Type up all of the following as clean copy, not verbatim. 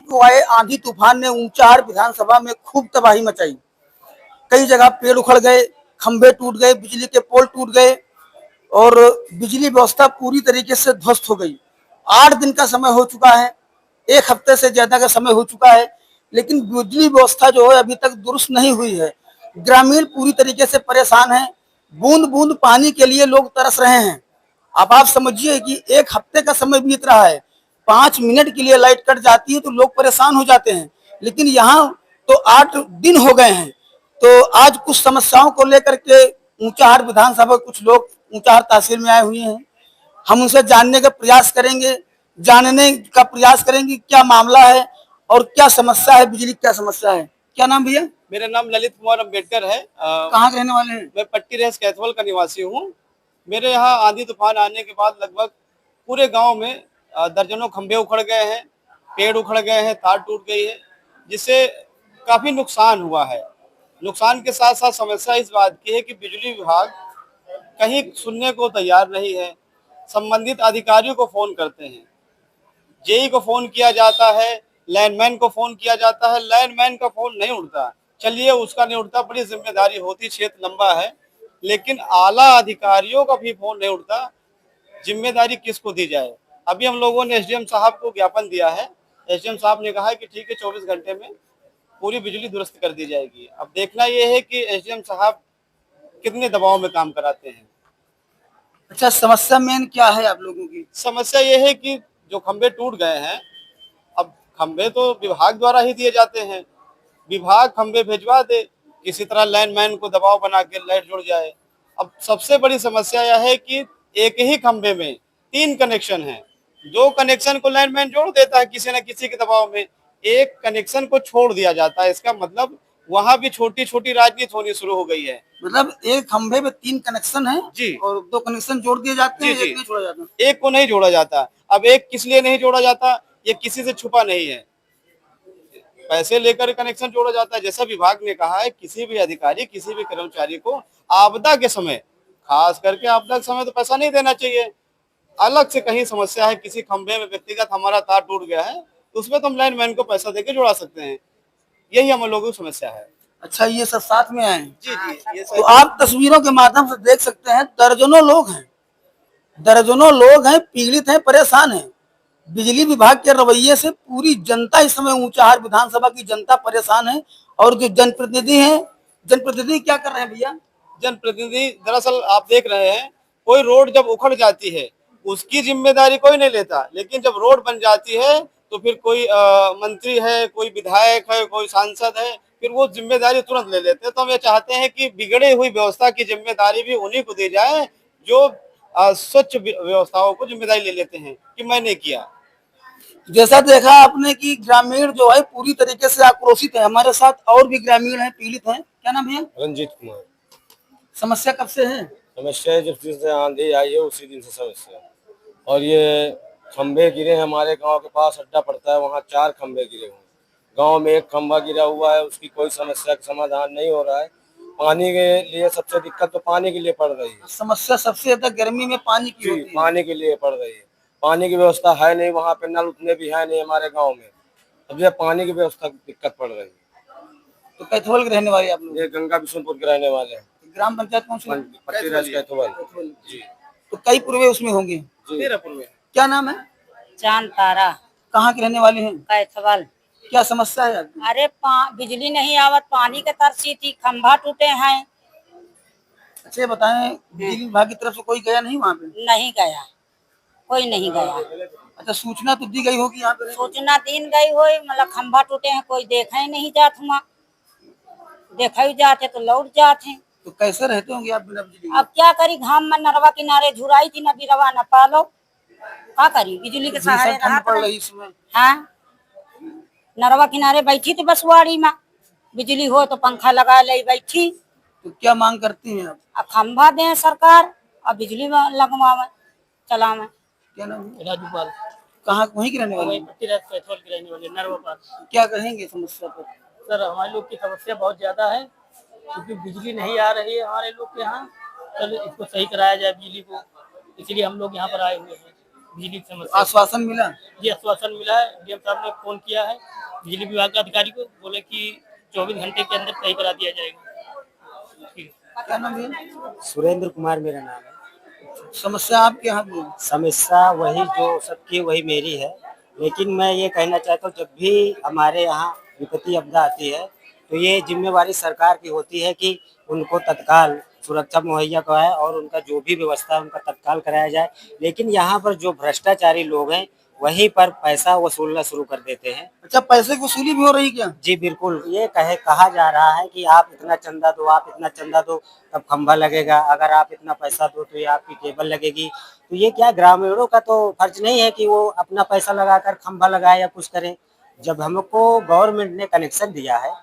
को आए आंधी तूफान ने ऊंचाहार विधानसभा में खूब तबाही मचाई। कई जगह पेड़ उखड़ गए, खंभे टूट गए, बिजली के पोल टूट गए और बिजली व्यवस्था पूरी तरीके से ध्वस्त हो गई। 8 दिन का समय हो चुका है, 1 हफ्ते से ज्यादा का समय हो चुका है, लेकिन बिजली व्यवस्था जो है अभी तक दुरुस्त नहीं हुई है। ग्रामीण पूरी तरीके से परेशान हैं। बूंद बूंद पानी के लिए लोग तरस रहे हैं। अब आप समझिए कि 1 हफ्ते का समय बीत रहा है, 5 मिनट के लिए लाइट कट जाती है तो लोग परेशान हो जाते हैं, लेकिन यहाँ तो 8 दिन हो गए हैं। तो आज कुछ समस्याओं को लेकर के ऊंचाहार विधानसभा कुछ लोग ऊंचाहार तहसील में आए हुए हैं। हम उनसे जानने का प्रयास करेंगे, जानने का प्रयास करेंगे क्या मामला है और क्या समस्या है, बिजली क्या समस्या है। क्या नाम भैया? मेरा नाम ललित कुमार अम्बेडकर है। कहाँ के रहने वाले हैं? मैं पट्टी रेस कैथवल का निवासी हूँ। मेरे यहाँ आंधी तूफान आने के बाद लगभग पूरे गांव में दर्जनों खंभे उखड़ गए हैं, पेड़ उखड़ गए हैं, तार टूट गई है, जिससे काफी नुकसान हुआ है। नुकसान के साथ साथ समस्या इस बात की है कि बिजली विभाग कहीं सुनने को तैयार नहीं है। संबंधित अधिकारियों को फोन करते हैं, जेई को फोन किया जाता है, लैंडमैन को फोन किया जाता है, लैंडमैन का फोन नहीं उठता। चलिए उसका नहीं उठता, बड़ी जिम्मेदारी होती, क्षेत्र लंबा है, लेकिन आला अधिकारियों का भी फोन नहीं उठता। जिम्मेदारी किसको दी जाए? अभी हम लोगों ने एसडीएम साहब को ज्ञापन दिया है। एसडीएम साहब ने कहा है कि ठीक है 24 घंटे में पूरी बिजली दुरुस्त कर दी जाएगी। अब देखना यह है कि एसडीएम साहब कितने दबाव में काम कराते हैं। अच्छा, समस्या मेन क्या है आप लोगों की? समस्या यह है कि जो खंभे टूट गए हैं, अब खंभे तो विभाग द्वारा ही दिए जाते हैं, विभाग खंभे भिजवा दे, किसी तरह लाइनमैन को दबाव बना के लाइट जुड़ जाए। अब सबसे बड़ी समस्या यह है कि एक ही खंभे में 3 कनेक्शन हैं। 2 कनेक्शन को लाइनमैन जोड़ देता है किसी न किसी के दबाव में, एक कनेक्शन को छोड़ दिया जाता है। इसका मतलब वहां भी छोटी छोटी राजनीति होनी शुरू हो गई है। मतलब एक खंभे में 3 कनेक्शन है जी, और 2 कनेक्शन जोड़ दिए जाते जी हैं, जी, एक नहीं छोड़ा जाता। एक को नहीं जोड़ा जाता। अब एक किस लिए नहीं जोड़ा जाता, ये किसी से छुपा नहीं है। पैसे लेकर कनेक्शन जोड़ा जाता है। जैसा विभाग ने कहा है, किसी भी अधिकारी, किसी भी कर्मचारी को आपदा के समय, खास करके आपदा के समय तो पैसा नहीं देना चाहिए। अलग से कहीं समस्या है, किसी खंभे में व्यक्तिगत हमारा तार टूट गया है, तो उसमें तो हम लाइनमैन को पैसा देके जोड़ा सकते हैं। यही हम लोगों की समस्या है। अच्छा, ये सब साथ में आए हैं। जी जी, ये तो आप तस्वीरों के माध्यम से देख सकते हैं, दर्जनों लोग हैं, दर्जनों लोग हैं, पीड़ित हैं, परेशान हैं। बिजली विभाग के रवैये से पूरी जनता इस समय ऊंचाहार विधानसभा की जनता परेशान है। और जो जनप्रतिनिधि हैं, जनप्रतिनिधि क्या कर रहे हैं भैया? जनप्रतिनिधि दरअसल आप देख रहे हैं, कोई रोड जब उखड़ जाती है उसकी जिम्मेदारी कोई नहीं लेता, लेकिन जब रोड बन जाती है तो फिर कोई मंत्री है, कोई विधायक है, कोई सांसद है, फिर वो जिम्मेदारी तुरंत ले लेते हैं। तो हम ये चाहते हैं कि बिगड़ी हुई व्यवस्था की जिम्मेदारी भी उन्हीं को दी जाए जो स्वच्छ व्यवस्थाओं को जिम्मेदारी ले लेते हैं कि मैंने किया। जैसा देखा आपने कि ग्रामीण जो है पूरी तरीके से आक्रोशित है। हमारे साथ और भी ग्रामीण हैं, पीड़ित हैं। क्या नाम है? रंजीत कुमार। समस्या कब से है? समस्या है, जब से आंधी आई है उसी दिन से समस्या है। और ये खंभे गिरे हैं, हमारे गांव के पास अड्डा पड़ता है, वहाँ 4 खंभे गिरे हुए हैं। गांव में एक खंभा गिरा हुआ है, उसकी कोई समस्या का समाधान नहीं हो रहा है। पानी के लिए सबसे दिक्कत तो पानी के लिए पड़ रही है। समस्या सबसे ज्यादा गर्मी में पानी की होती है। पानी के लिए पड़ रही है। पानी की व्यवस्था है नहीं, वहाँ पे नल उतने भी है नहीं हमारे गाँव में। अब ये पानी की व्यवस्था की दिक्कत पड़ रही है। तो कैथोल के रहने वाले आप लोग? ये गंगा बिशुनपुर के रहने वाले हैं। ग्राम पंचायत कौन सी? पट्टी राज कैथोल जी। तो कई पूर्वे उसमें होंगे। 13 पूर्वे। क्या नाम है? चांद तारा। कहाँ के रहने वाले हैं? कैथवल। क्या समस्या है आपकी? अरे बिजली नहीं आवत, पानी के तरसी थी, खंभा टूटे हैं। अच्छा, बताएं, बिजली विभाग की तरफ से कोई गया नहीं वहाँ पे? नहीं गया, कोई नहीं गया। अच्छा, सूचना तो दी गई होगी यहाँ पे? सूचना दिन गई हो, मतलब खंभा टूटे हैं, कोई देखा ही नहीं जात हुआ। देखा ही जाते तो लौट जाते। तो कैसे रहते होंगे आप बिना बिजली? अब क्या करी, घाम में नरवा किनारे झुराई थी, न बिरवा न पालो, क्या करी, बिजली के सहारे ठंड पड़ रही इसमें। हाँ, नरवा किनारे बैठी थी बसवाड़ी में, बिजली हो तो पंखा लगा ले बैठी। तो क्या मांग करती हैं आप? अब खंभा दें सरकार और बिजली लगवावे चलावे। क्या नाम है? राजूपाल। कहाँ, वहीं के रहने वाले? वहीं पट्टी राज कैथोल के रहने वाले नरवापाल। क्या कहेंगे समस्या पर? सर, हमारे लोग की समस्या बहुत ज्यादा है, क्योंकि बिजली नहीं आ रही है हमारे लोग के यहाँ। कल इसको सही कराया जाए बिजली को, इसलिए हम लोग यहाँ पर आए हुए हैं। बिजली की समस्या। आश्वासन मिला? जी, आश्वासन मिला है, डीएम साहब ने फोन किया है, बिजली विभाग के अधिकारी को, बोले कि 24 घंटे के अंदर सही करा दिया जाएगा। ठीक है। क्या नाम है? सुरेंद्र कुमार मेरा नाम है। समस्या आपके यहाँ भी है? समस्या वही जो सबकी वही मेरी है, लेकिन मैं ये कहना चाहता हूँ, जब भी हमारे यहाँ विपत्ति आपदा आती है तो ये जिम्मेवारी सरकार की होती है कि उनको तत्काल सुरक्षा मुहैया कराए और उनका जो भी व्यवस्था है उनका तत्काल कराया जाए। लेकिन यहाँ पर जो भ्रष्टाचारी लोग हैं वहीं पर पैसा वसूलना शुरू कर देते हैं। अच्छा, पैसे की वसूली भी हो रही क्या? जी बिल्कुल, ये कहा जा रहा है कि आप इतना चंदा दो, आप इतना चंदा दो तब खंभा लगेगा, अगर आप इतना पैसा दो तो ये आपकी केबल लगेगी। तो ये क्या, ग्रामीणों का तो फर्ज नहीं है कि वो अपना पैसा लगाकर खंभा लगाए या कुछ करें। जब हमको गवर्नमेंट ने कनेक्शन दिया है,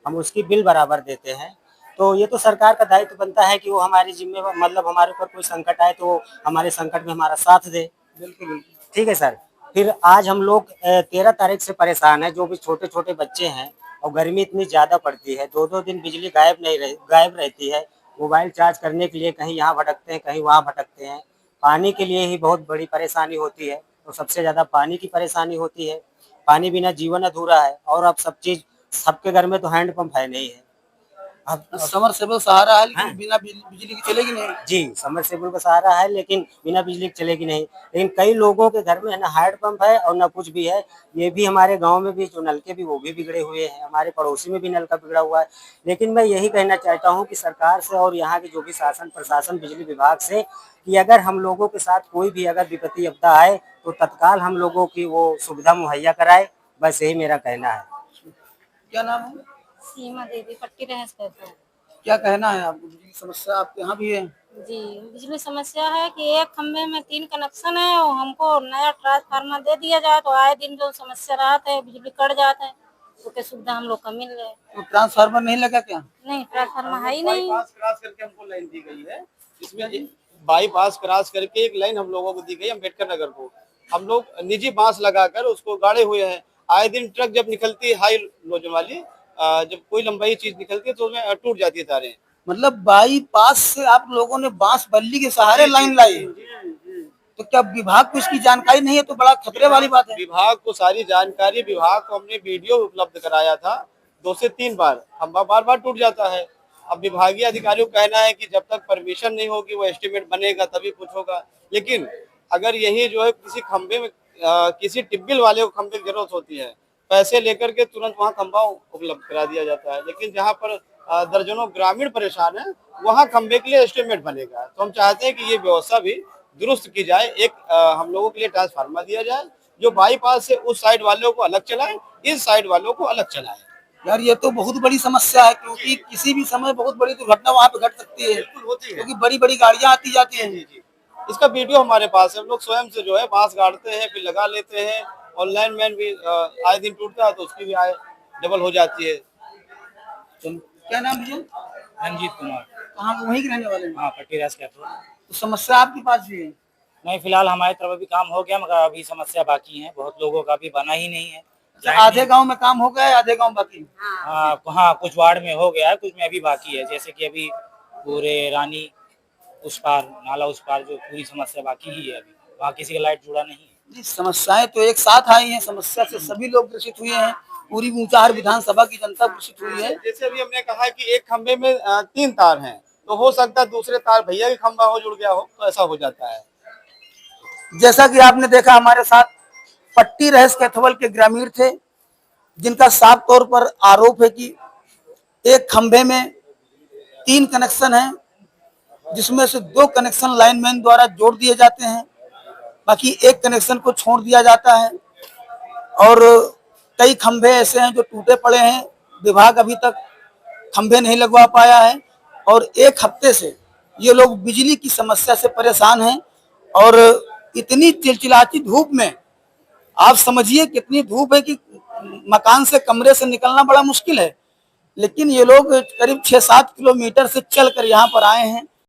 हम उसकी बिल बराबर देते हैं, तो ये तो सरकार का दायित्व बनता है कि वो हमारी जिम्मेवार, मतलब हमारे ऊपर कोई संकट आए तो हमारे संकट में हमारा साथ दे। बिल्कुल। ठीक है सर। फिर आज हम लोग 13 तारीख से परेशान हैं, जो भी छोटे छोटे बच्चे हैं, और गर्मी इतनी ज़्यादा पड़ती है, 2-2 दिन बिजली गायब रहती है। मोबाइल चार्ज करने के लिए कहीं यहाँ भटकते हैं, कहीं वहाँ भटकते हैं। पानी के लिए ही बहुत बड़ी परेशानी होती है, तो सबसे ज़्यादा पानी की परेशानी होती है। पानी बिना जीवन अधूरा है, और अब सब चीज़, सबके घर में तो हैंडपम्प है नहीं है। अब समरसेबल सहारा है, लेकिन बिना बिजली की चलेगी नहीं। जी, समरसेबल का सहारा है लेकिन बिना बिजली के चलेगी नहीं। लेकिन कई लोगों के घर में है ना हैंडपंप है और ना कुछ भी है। ये भी हमारे गांव में भी जो नलके भी वो भी बिगड़े हुए हैं, हमारे पड़ोसी में भी नलका बिगड़ा हुआ है। लेकिन मैं यही कहना चाहता हूं कि सरकार से और यहाँ के जो भी शासन प्रशासन बिजली विभाग से, कि अगर हम लोगों के साथ कोई भी अगर विपत्ति आपदा आए तो तत्काल हम लोगों की वो सुविधा मुहैया कराए। बस यही मेरा कहना है। क्या नाम है? सीमा देवी, पट्टी रहस कहते हैं। क्या कहना है आपको? बिजली की समस्या आपके यहाँ भी है? जी, बिजली समस्या है कि एक खम्भे में 3 कनेक्शन है और हमको नया ट्रांसफार्मर दे दिया जाए तो आए दिन जो समस्या रहता है, बिजली कट जाता है, तो क्या सुविधा हम लोग का मिल रहा है। तो ट्रांसफार्मर नहीं लगा क्या? नहीं, ट्रांसफार्मर है ही नहीं। बाईपास क्रॉस करके हमको लाइन दी गई है, इसमें बाईपास क्रॉस करके एक लाइन हम लोगों को दी गई अम्बेडकर नगर को। हम लोग निजी बांस लगाकर उसको गाड़े हुए हैं। आए दिन ट्रक जब निकलती है हाई लोजन वाली, जब कोई लंबाई चीज निकलती है तो उसमें टूट जाती है तारें। मतलब बाईपास से आप लोगों ने बांस बल्ली के सहारे लाइन लाई? तो क्या विभाग को इसकी जानकारी नहीं है? तो बड़ा खतरे वाली बात है। विभाग को सारी जानकारी, विभाग को हमने वीडियो उपलब्ध कराया था 2 से 3 बार, खंभा बार बार टूट जाता है। अब विभागीय अधिकारियों का कहना है कि जब तक परमिशन नहीं होगी वो एस्टिमेट बनेगा तभी कुछ होगा। लेकिन अगर यही जो है किसी खंभे में किसी टिब्बिल वाले को खंभे की जरूरत होती है, पैसे लेकर के तुरंत वहाँ खंभा उपलब्ध करा दिया जाता है। लेकिन जहाँ पर दर्जनों ग्रामीण परेशान है वहाँ खंभे के लिए एस्टिमेट बनेगा। तो हम चाहते हैं कि ये व्यवस्था भी दुरुस्त की जाए। एक हम लोगों के लिए ट्रांसफार्मर दिया जाए जो बाईपास से उस साइड वालों को अलग चलाए, इस साइड वालों को अलग चलाए। यार ये तो बहुत बड़ी समस्या है, क्योंकि किसी भी समय बहुत बड़ी दुर्घटना वहाँ पे घट सकती है, होती है क्योंकि बड़ी बड़ी गाड़ियाँ आती जाती हैं। जी जी, इसका वीडियो हमारे पास है। हम लोग स्वयं से जो है बांस गाड़ते हैं, फिर लगा लेते हैं। ऑनलाइन मैन भी आए दिन टूटता है तो उसकी भी आय डबल हो जाती है। क्या नाम भैया? रंजीत कुमार। कहाँ वहीं के रहने वाले हैं? हाँ, पट्टी रहस कहते हैं। तो समस्या आपके पास भी है? नहीं, फिलहाल हमारी तरफ अभी काम हो गया, मगर अभी समस्या बाकी है। बहुत लोगों का अभी बना ही नहीं है। आधे गांव में काम हो गया है, आधे गांव बाकी? हाँ, कुछ वार्ड में हो गया है, कुछ में अभी बाकी है। जैसे कि अभी पूरे रानी उस पार, नाला उस पार, जो पूरी समस्या बाकी ही है। अभी वहाँ किसी का लाइट जुड़ा नहीं है। जी, समस्याएं तो एक साथ आई हैं। समस्या से सभी लोग ग्रसित हुए हैं। पूरी ऊंचाहार विधानसभा की जनता ग्रसित हुई है। जैसे अभी हमने कहा कि एक खंभे में 3 तार हैं, तो हो सकता है दूसरे तार भैया के खंभा हो जुड़ गया हो, तो ऐसा हो जाता है। जैसा कि आपने देखा, हमारे साथ पट्टी रहस कैथवल के ग्रामीण थे, जिनका साफ तौर पर आरोप है कि एक खंभे में 3 कनेक्शन हैं, जिसमें से 2 कनेक्शन लाइनमैन द्वारा जोड़ दिए जाते हैं, बाकी 1 कनेक्शन को छोड़ दिया जाता है। और कई खंभे ऐसे हैं जो टूटे पड़े हैं। विभाग अभी तक खंभे नहीं लगवा पाया है और 1 हफ्ते से ये लोग बिजली की समस्या से परेशान हैं। और इतनी चिलचिलाती धूप में आप समझिए कितनी धूप है कि मकान से, कमरे से निकलना बड़ा मुश्किल है। लेकिन ये लोग करीब 6-7 किलोमीटर से चलकर यहाँ पर आए हैं